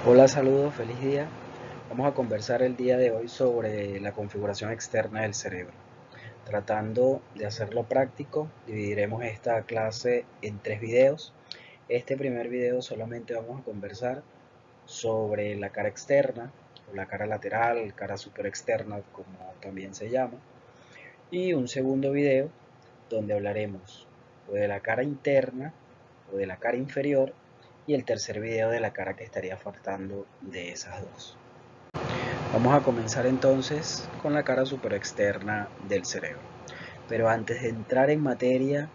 Hola, saludos, feliz día. Vamos a conversar el día de hoy sobre la configuración externa del cerebro. Tratando de hacerlo práctico, dividiremos esta clase en 3 videos. Este primer video solamente vamos a conversar sobre la cara externa, o la cara lateral, cara superexterna, como también se llama. Y un segundo video donde hablaremos o de la cara interna o de la cara inferior, y el tercer video de la cara que estaría faltando de esas dos. Vamos a comenzar entonces con la cara superexterna del cerebro. Pero antes de entrar en materia,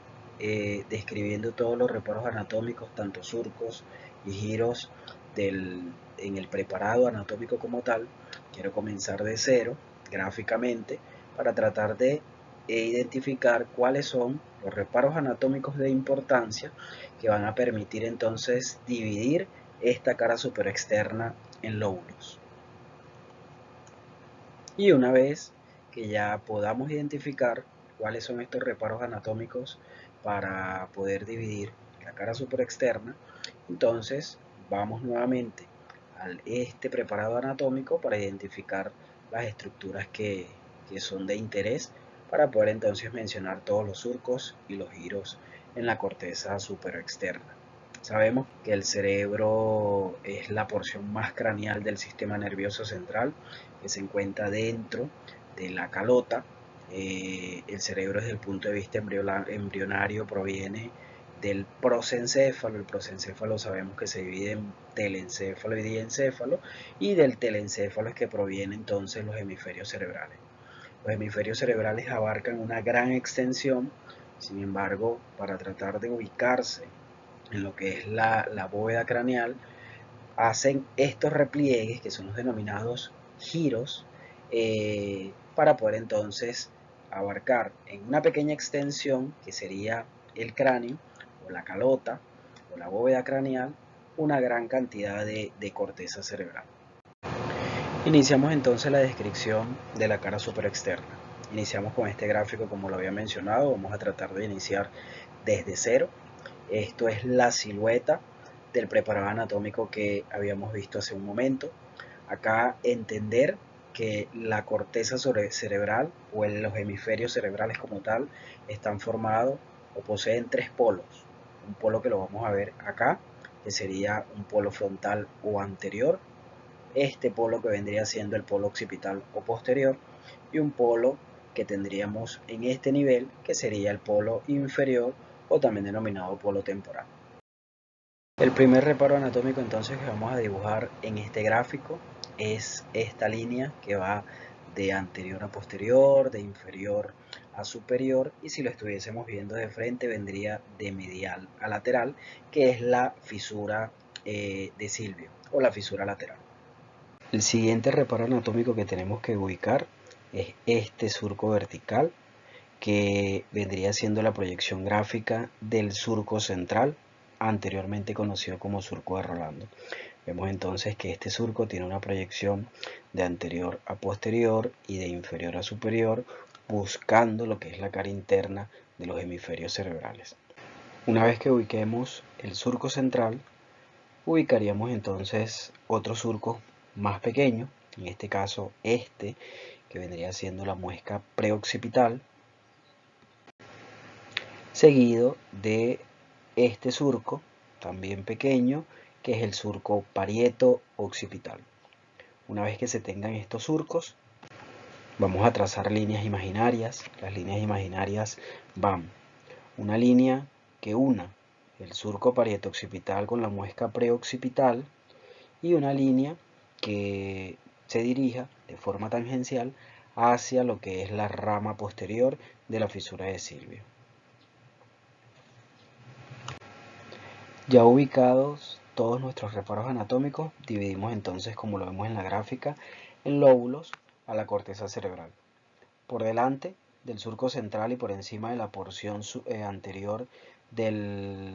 describiendo todos los reparos anatómicos, tanto surcos y giros en el preparado anatómico como tal, quiero comenzar de cero, gráficamente, para tratar de identificar cuáles son los reparos anatómicos de importancia que van a permitir entonces dividir esta cara superexterna en lóbulos. Y una vez que ya podamos identificar cuáles son estos reparos anatómicos para poder dividir la cara superexterna, entonces vamos nuevamente a este preparado anatómico para identificar las estructuras que son de interés, para poder entonces mencionar todos los surcos y los giros en la corteza superexterna. Sabemos que el cerebro es la porción más craneal del sistema nervioso central, que se encuentra dentro de la calota. El cerebro, desde el punto de vista embrionario, proviene del prosencéfalo. El prosencéfalo sabemos que se divide en telencéfalo y diencéfalo, y del telencéfalo es que provienen entonces los hemisferios cerebrales. Los hemisferios cerebrales abarcan una gran extensión. Sin embargo, para tratar de ubicarse en lo que es la bóveda craneal, hacen estos repliegues que son los denominados giros, para poder entonces abarcar en una pequeña extensión, que sería el cráneo o la calota o la bóveda craneal, una gran cantidad de corteza cerebral. Iniciamos entonces la descripción de la cara superexterna. Iniciamos con este gráfico, como lo había mencionado. Vamos a tratar de iniciar desde cero. Esto es la silueta del preparado anatómico que habíamos visto hace un momento. Acá entender que la corteza cerebral o los hemisferios cerebrales como tal están formados o poseen 3 polos. Un polo que lo vamos a ver acá, que sería un polo frontal o anterior. Este polo que vendría siendo el polo occipital o posterior, y un polo que tendríamos en este nivel, que sería el polo inferior, o también denominado polo temporal. El primer reparo anatómico entonces que vamos a dibujar en este gráfico es esta línea que va de anterior a posterior, de inferior a superior, y si lo estuviésemos viendo de frente vendría de medial a lateral, que es la fisura de Silvio, o la fisura lateral. El siguiente reparo anatómico que tenemos que ubicar es este surco vertical, que vendría siendo la proyección gráfica del surco central, anteriormente conocido como surco de Rolando. Vemos entonces que este surco tiene una proyección de anterior a posterior y de inferior a superior, buscando lo que es la cara interna de los hemisferios cerebrales. Una vez que ubiquemos el surco central, ubicaríamos entonces otro surco más pequeño, en este caso este, que vendría siendo la muesca preoccipital, seguido de este surco, también pequeño, que es el surco parieto-occipital. Una vez que se tengan estos surcos, vamos a trazar líneas imaginarias. Las líneas imaginarias van una línea que una el surco parieto-occipital con la muesca preoccipital, y una línea que se dirija de forma tangencial hacia lo que es la rama posterior de la fisura de Silvio. Ya ubicados todos nuestros reparos anatómicos, dividimos entonces, como lo vemos en la gráfica, en lóbulos a la corteza cerebral. Por delante del surco central y por encima de la porción anterior de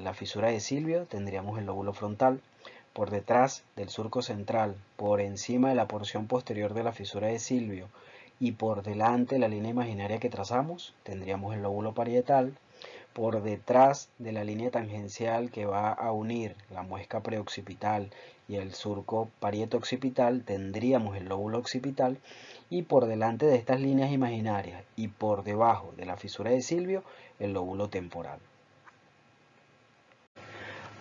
la fisura de Silvio tendríamos el lóbulo frontal. Por detrás del surco central, por encima de la porción posterior de la fisura de Silvio y por delante de la línea imaginaria que trazamos, tendríamos el lóbulo parietal. por detrás de la línea tangencial que va a unir la muesca preoccipital y el surco parieto-occipital tendríamos el lóbulo occipital, y por delante de estas líneas imaginarias y por debajo de la fisura de Silvio el lóbulo temporal.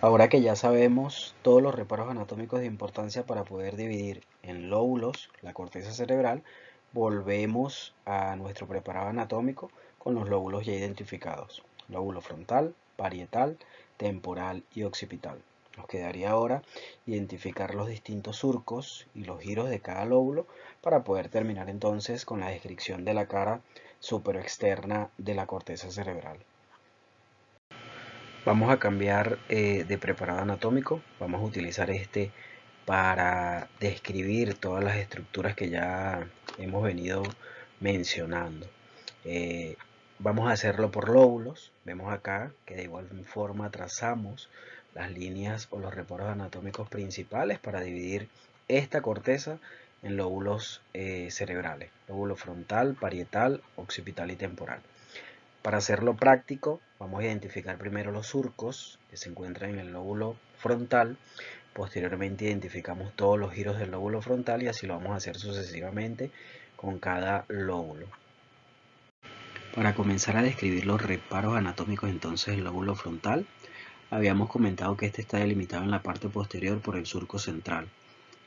Ahora que ya sabemos todos los reparos anatómicos de importancia para poder dividir en lóbulos la corteza cerebral, volvemos a nuestro preparado anatómico con los lóbulos ya identificados: lóbulo frontal, parietal, temporal y occipital. Nos quedaría ahora identificar los distintos surcos y los giros de cada lóbulo para poder terminar entonces con la descripción de la cara superexterna de la corteza cerebral. Vamos a cambiar de preparado anatómico. Vamos a utilizar este para describir todas las estructuras que ya hemos venido mencionando. Vamos a hacerlo por lóbulos. Vemos acá que de igual forma trazamos las líneas o los reparos anatómicos principales para dividir esta corteza en lóbulos cerebrales: lóbulo frontal, parietal, occipital y temporal. Para hacerlo práctico, vamos a identificar primero los surcos que se encuentran en el lóbulo frontal. Posteriormente identificamos todos los giros del lóbulo frontal y así lo vamos a hacer sucesivamente con cada lóbulo. Para comenzar a describir los reparos anatómicos entonces del lóbulo frontal, habíamos comentado que este está delimitado en la parte posterior por el surco central.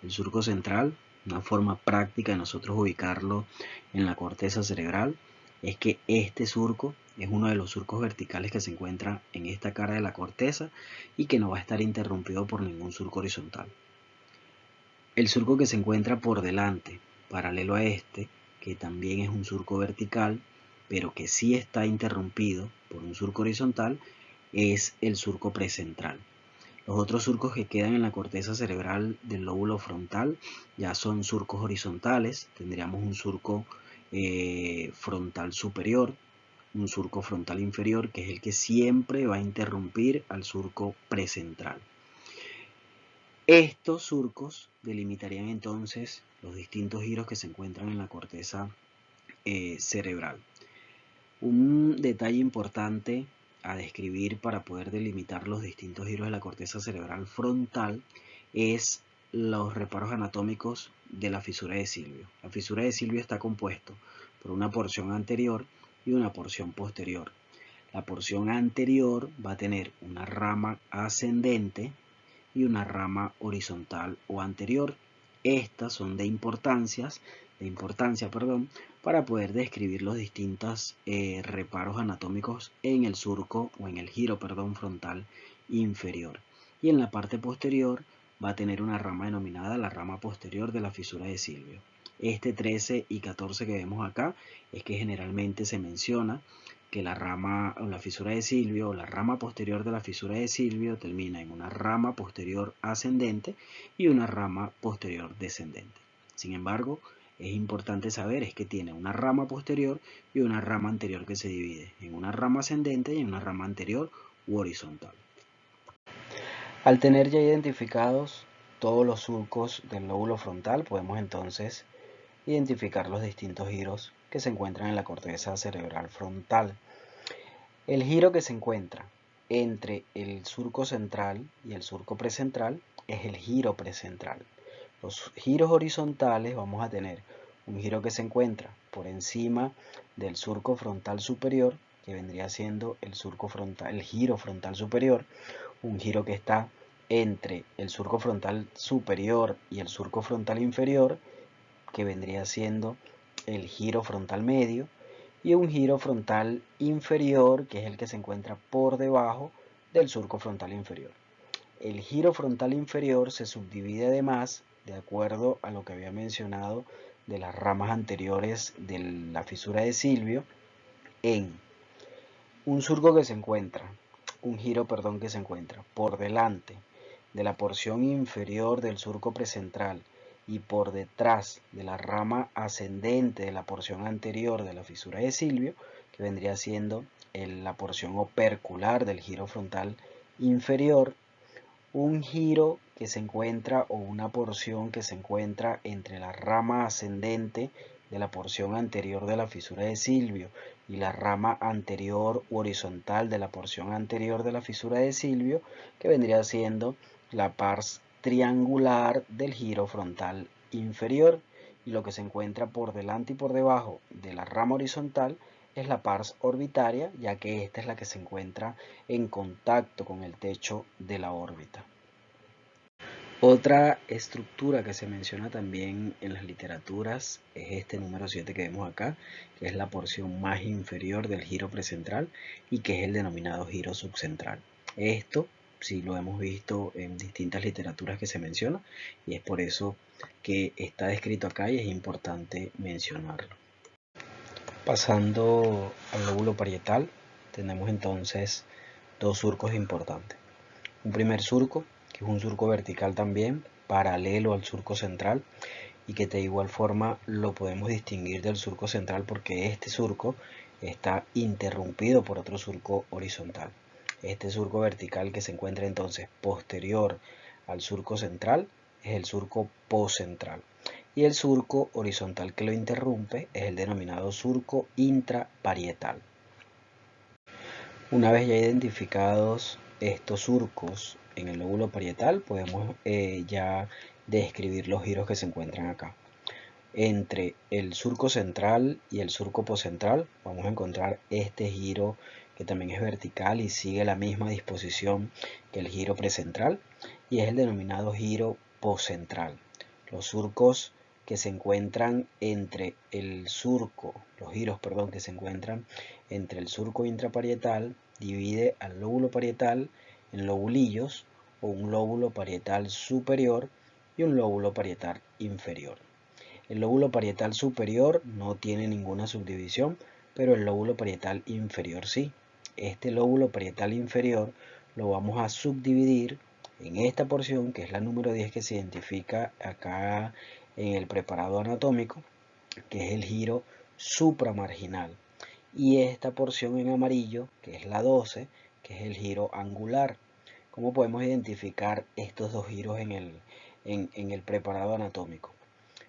El surco central, una forma práctica de nosotros ubicarlo en la corteza cerebral, es que este surco es uno de los surcos verticales que se encuentra en esta cara de la corteza y que no va a estar interrumpido por ningún surco horizontal. El surco que se encuentra por delante, paralelo a este, que también es un surco vertical, pero que sí está interrumpido por un surco horizontal, es el surco precentral. Los otros surcos que quedan en la corteza cerebral del lóbulo frontal ya son surcos horizontales. Tendríamos un surco frontal superior, un surco frontal inferior, que es el que siempre va a interrumpir al surco precentral. Estos surcos delimitarían entonces los distintos giros que se encuentran en la corteza cerebral. Un detalle importante a describir para poder delimitar los distintos giros de la corteza cerebral frontal es los reparos anatómicos de la fisura de Silvio. La fisura de Silvio está compuesto por una porción anterior y una porción posterior. La porción anterior va a tener una rama ascendente y una rama horizontal o anterior. Estas son de importancia, para poder describir los distintos reparos anatómicos en el surco o en el giro frontal inferior. Y en la parte posterior va a tener una rama denominada la rama posterior de la fisura de Silvio. Este 13 y 14 que vemos acá es que generalmente se menciona que la rama o la fisura de Silvio o la rama posterior de la fisura de Silvio termina en una rama posterior ascendente y una rama posterior descendente. Sin embargo, es importante saber es que tiene una rama posterior y una rama anterior que se divide en una rama ascendente y en una rama anterior u horizontal. Al tener ya identificados todos los surcos del lóbulo frontal, podemos entonces identificar los distintos giros que se encuentran en la corteza cerebral frontal. El giro que se encuentra entre el surco central y el surco precentral es el giro precentral. Los giros horizontales vamos a tener un giro que se encuentra por encima del surco frontal superior, que vendría siendo el giro frontal superior, un giro que está entre el surco frontal superior y el surco frontal inferior, que vendría siendo el giro frontal medio, y un giro frontal inferior, que es el que se encuentra por debajo del surco frontal inferior. El giro frontal inferior se subdivide además, de acuerdo a lo que había mencionado de las ramas anteriores de la fisura de Silvio, en un surco que se encuentra, un giro, que se encuentra por delante de la porción inferior del surco precentral y por detrás de la rama ascendente de la porción anterior de la fisura de Silvio, que vendría siendo la porción opercular del giro frontal inferior. Un giro que se encuentra o una porción que se encuentra entre la rama ascendente de la porción anterior de la fisura de Silvio y la rama anterior u horizontal de la porción anterior de la fisura de Silvio, que vendría siendo la pars triangular del giro frontal inferior, y lo que se encuentra por delante y por debajo de la rama horizontal es la pars orbitaria, ya que esta es la que se encuentra en contacto con el techo de la órbita. Otra estructura que se menciona también en las literaturas es este número 7 que vemos acá, que es la porción más inferior del giro precentral y que es el denominado giro subcentral. Esto sí lo hemos visto en distintas literaturas que se menciona, y es por eso que está descrito acá y es importante mencionarlo. Pasando al lóbulo parietal, tenemos entonces dos surcos importantes. Un primer surco, que es un surco vertical también, paralelo al surco central, y que de igual forma lo podemos distinguir del surco central porque este surco está interrumpido por otro surco horizontal. Este surco vertical, que se encuentra entonces posterior al surco central, es el surco poscentral, y el surco horizontal que lo interrumpe es el denominado surco intraparietal. Una vez ya identificados estos surcos en el lóbulo parietal, podemos ya describir los giros que se encuentran acá. Entre el surco central y el surco poscentral vamos a encontrar este giro, que también es vertical y sigue la misma disposición que el giro precentral, y es el denominado giro poscentral. Los surcos que se encuentran entre el surco, los giros, perdón, que se encuentran entre el surco intraparietal, divide al lóbulo parietal en lobulillos, o un lóbulo parietal superior y un lóbulo parietal inferior. El lóbulo parietal superior no tiene ninguna subdivisión, pero el lóbulo parietal inferior sí. Este lóbulo parietal inferior lo vamos a subdividir en esta porción, que es la número 10 que se identifica acá en el preparado anatómico, que es el giro supramarginal, y esta porción en amarillo, que es la 12, que es el giro angular. ¿Cómo podemos identificar estos dos giros en el preparado anatómico?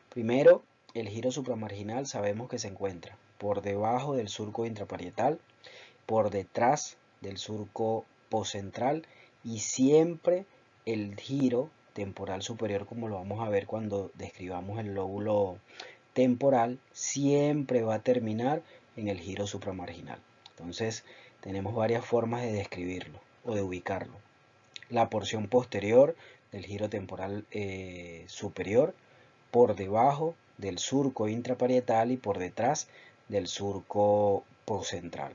Primero, el giro supramarginal sabemos que se encuentra por debajo del surco intraparietal, por detrás del surco poscentral, y siempre el giro temporal superior, como lo vamos a ver cuando describamos el lóbulo temporal, siempre va a terminar en el giro supramarginal. Entonces, tenemos varias formas de describirlo o de ubicarlo. La porción posterior del giro temporal superior, por debajo del surco intraparietal y por detrás del surco poscentral.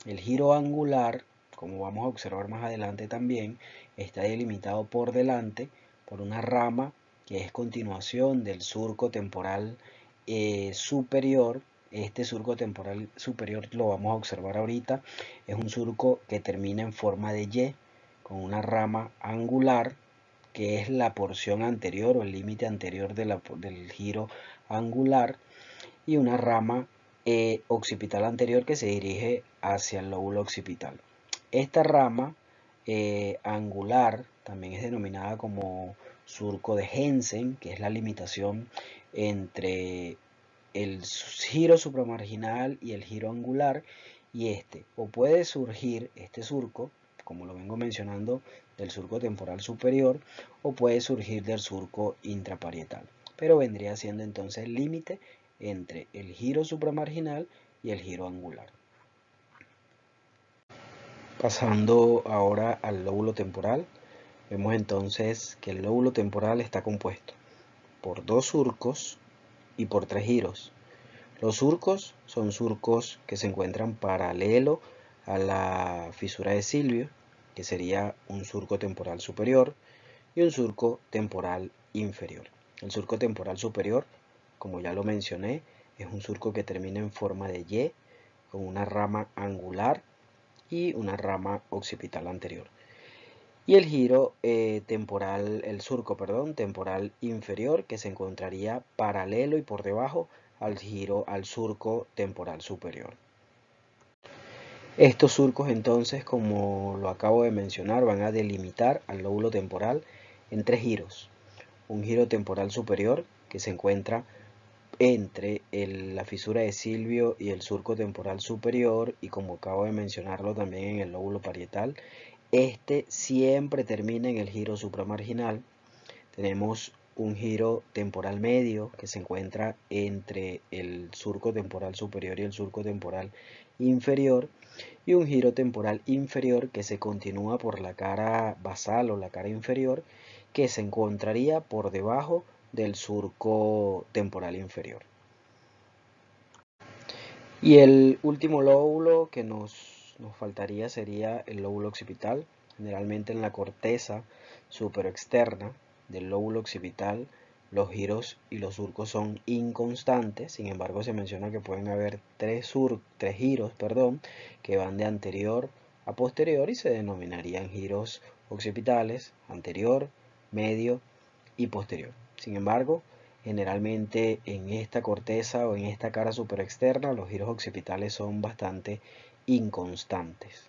El giro angular, como vamos a observar más adelante también, está delimitado por delante por una rama que es continuación del surco temporal superior. Este surco temporal superior lo vamos a observar ahorita. Es un surco que termina en forma de Y, con una rama angular, que es la porción anterior o el límite anterior del giro angular, y una rama occipital anterior que se dirige hacia el lóbulo occipital. Esta rama angular también es denominada como surco de Jensen, que es la limitación entre el giro supramarginal y el giro angular, y o puede surgir este surco, como lo vengo mencionando, del surco temporal superior, o puede surgir del surco intraparietal, pero vendría siendo entonces el límite entre el giro supramarginal y el giro angular. Pasando ahora al lóbulo temporal, vemos entonces que el lóbulo temporal está compuesto por dos surcos y por tres giros. Los surcos son surcos que se encuentran paralelo a la fisura de Silvio, que sería un surco temporal superior, y un surco temporal inferior. El surco temporal superior, como ya lo mencioné, es un surco que termina en forma de Y, con una rama angular y una rama occipital anterior. Y el giro el surco temporal inferior, que se encontraría paralelo y por debajo al surco temporal superior. Estos surcos entonces, como lo acabo de mencionar, van a delimitar al lóbulo temporal en tres giros. Un giro temporal superior, que se encuentra entre la fisura de Silvio y el surco temporal superior, y como acabo de mencionarlo también en el lóbulo parietal, este siempre termina en el giro supramarginal. Tenemos un giro temporal medio que se encuentra entre el surco temporal superior y el surco temporal inferior, y un giro temporal inferior que se continúa por la cara basal o la cara inferior, que se encontraría por debajo del surco temporal inferior. Y el último lóbulo que nos faltaría sería el lóbulo occipital. Generalmente en la corteza superexterna del lóbulo occipital los giros y los surcos son inconstantes. Sin embargo, se menciona que pueden haber tres giros, que van de anterior a posterior y se denominarían giros occipitales: anterior, medio y posterior. Sin embargo, generalmente en esta corteza o en esta cara superexterna los giros occipitales son bastante inconstantes.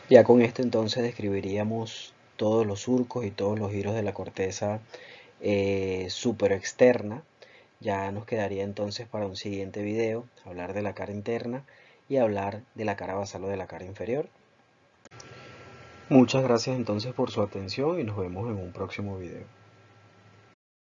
Ya con esto entonces describiríamos todos los surcos y todos los giros de la corteza superexterna. Ya nos quedaría entonces para un siguiente video hablar de la cara interna y hablar de la cara basal o de la cara inferior. Muchas gracias entonces por su atención y nos vemos en un próximo video.